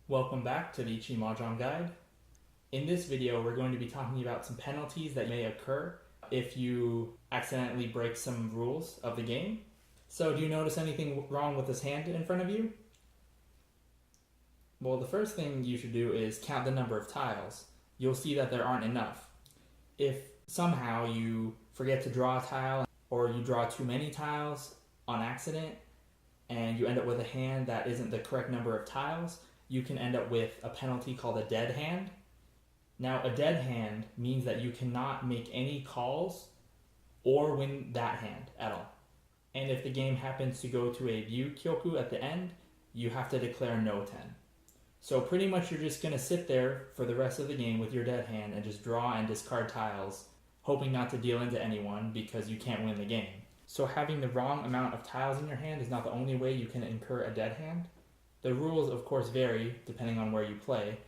Welcome back to the Riichi Mahjong guide. In this video, we're going to be talking about some penalties that may occur if you accidentally break some rules of the game. So do you notice anything wrong with this hand in front of you? Well, the first thing you should do is count the number of tiles. You'll see that there aren't enough. If somehow you forget to draw a tile or you draw too many tiles on accident and you end up with a hand that isn't the correct number of tiles, you can end up with a penalty called a dead hand. Now, a dead hand means that you cannot make any calls or win that hand at all. And if the game happens to go to a ryu kyoku at the end, you have to declare no ten. So pretty much you're just going to sit there for the rest of the game with your dead hand and just draw and discard tiles, hoping not to deal into anyone because you can't win the game. So having the wrong amount of tiles in your hand is not the only way you can incur a dead hand. The rules, of course, vary depending on where you play,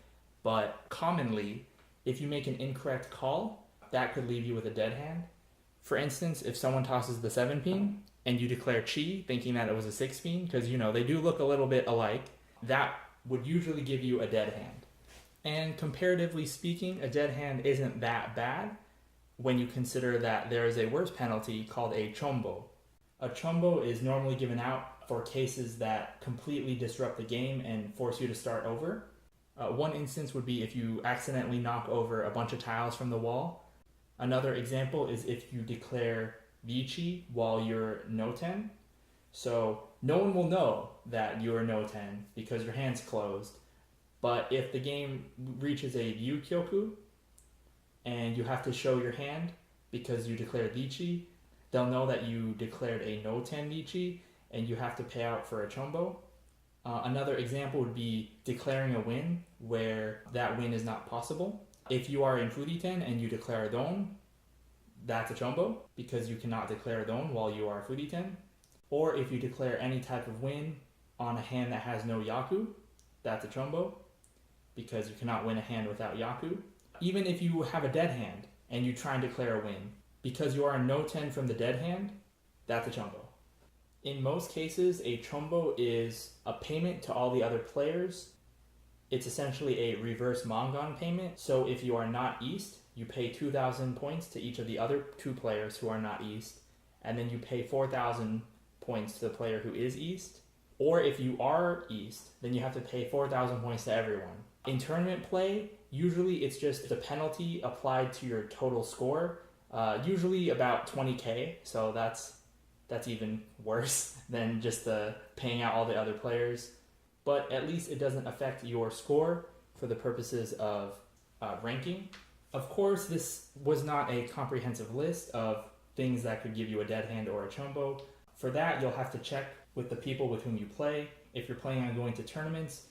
but commonly, if you make an incorrect call, that could leave you with a dead hand. For instance, if someone tosses the 7-pin and you declare chi, thinking that it was a 6-pin, because they do look a little bit alike, that would usually give you a dead hand. And comparatively speaking, a dead hand isn't that bad when you consider that there is a worse penalty called a chombo. A chombo is normally given out for cases that completely disrupt the game and force you to start over. One instance would be if you accidentally knock over a bunch of tiles from the wall. Another example is if you declare Riichi while you're no ten. So no one will know that you're no ten because your hand's closed. But if the game reaches a ryu kyoku and you have to show your hand because you declared Riichi, they'll know that you declared a no ten Riichi and you have to pay out for a chombo. Another example would be declaring a win where that win is not possible. If you are in furiten and you declare a don, that's a chombo because you cannot declare a don while you are furiten. Or if you declare any type of win on a hand that has no yaku, that's a chombo because you cannot win a hand without yaku. Even if you have a dead hand and you try and declare a win, because you are a no ten from the dead hand, that's a chombo. In most cases, a chombo is a payment to all the other players. It's essentially a reverse mangan payment. So if you are not East, you pay 2,000 points to each of the other two players who are not East, and then you pay 4,000 points to the player who is East. Or if you are East, then you have to pay 4,000 points to everyone. In tournament play, usually it's just a penalty applied to your total score, usually about 20k, so that's even worse than just paying out all the other players. But at least it doesn't affect your score for the purposes of ranking. Of course, this was not a comprehensive list of things that could give you a dead hand or a chombo. For that, you'll have to check with the people with whom you play. If you're planning on going to tournaments,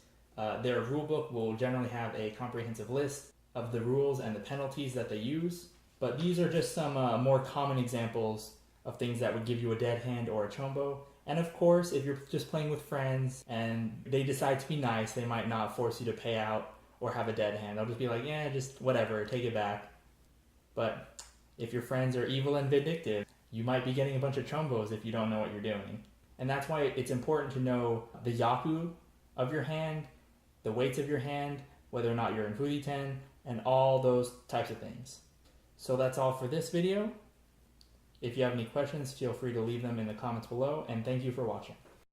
their rulebook will generally have a comprehensive list of the rules and the penalties that they use. But these are just some more common examples of things that would give you a dead hand or a chombo. And of course, if you're just playing with friends and they decide to be nice, they might not force you to pay out or have a dead hand. They'll just be like, yeah, just whatever, take it back. But if your friends are evil and vindictive, you might be getting a bunch of chombos if you don't know what you're doing. And that's why it's important to know the yaku of your hand, the weights of your hand, whether or not you're in furiten, and all those types of things. So that's all for this video. If you have any questions, feel free to leave them in the comments below, and thank you for watching.